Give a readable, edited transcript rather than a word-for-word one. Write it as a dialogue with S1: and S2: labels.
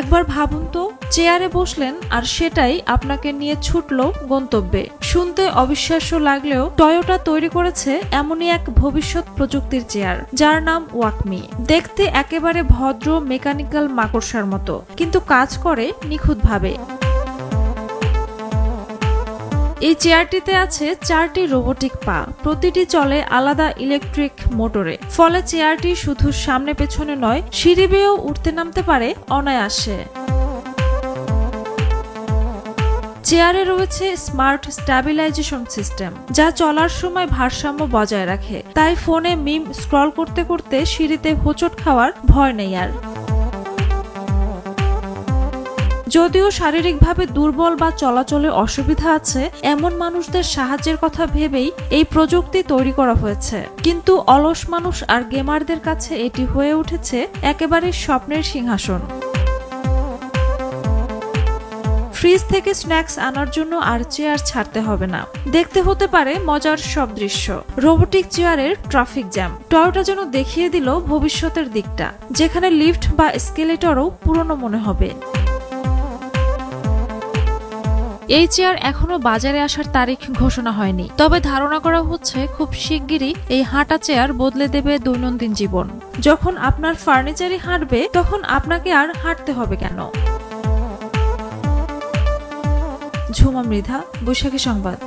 S1: একবার ভাবুন তো, চেয়ারে বসলেন আর সেটাই আপনাকে নিয়ে ছুটলো গন্তব্যে। শুনতে অবিশ্বাস্য লাগলেও টয়োটা তৈরি করেছে এমনই এক ভবিষ্যৎ প্রযুক্তির চেয়ার, যার নাম ওয়াকমি। দেখতে একেবারে ভদ্র মেকানিক্যাল মাকড়সার মতো, কিন্তু কাজ করে নিখুঁতভাবে। এই চেয়ারটিতে আছে 4টি রোবোটিক পা, প্রতিটি চলে আলাদা ইলেকট্রিক মোটরে। ফলে চেয়ারটি শুধু সামনে পেছনে নয়, সিঁড়ি বেয়েও উঠতে নামতে পারে অনায়াসে। চেয়ারে রয়েছে স্মার্ট স্ট্যাবিলাইজেশন সিস্টেম, যা চলার সময় ভারসাম্য বজায় রাখে। তাই ফোনে মিম স্ক্রল করতে করতে সিঁড়িতে হোঁচট খাওয়ার ভয় নেই আর। যদিও শারীরিকভাবে দুর্বল বা চলাচলে অসুবিধা আছে এমন মানুষদের সাহায্যের কথা ভেবেই এই প্রযুক্তি তৈরি করা হয়েছে, কিন্তু অলস মানুষ আর গেমারদের কাছে এটি হয়ে উঠেছে একেবারে স্বপ্নের সিংহাসন। ফ্রিজ থেকে স্ন্যাক্স আনার জন্য আর চেয়ার ছাড়তে হবে না। দেখতে হতে পারে মজার সব দৃশ্য। রোবোটিক চেয়ারের ট্রাফিক জ্যাম। টয়োটা যেন দেখিয়ে দিল ভবিষ্যতের দিকটা, যেখানে লিফট বা এসকেলেটরও পুরনো মনে হবে। এই চেয়ার এখনো বাজারে আসার তারিখ ঘোষণা হয়নি, তবে ধারণা করা হচ্ছে খুব শিগগিরই এই হাঁটা চেয়ার বদলে দেবে দৈনন্দিন জীবন। যখন আপনার ফার্নিচারই হাঁটবে, তখন আপনাকে আর হাঁটতে হবে কেন? ঝুমা মৃধা, বৈশাখী সংবাদ।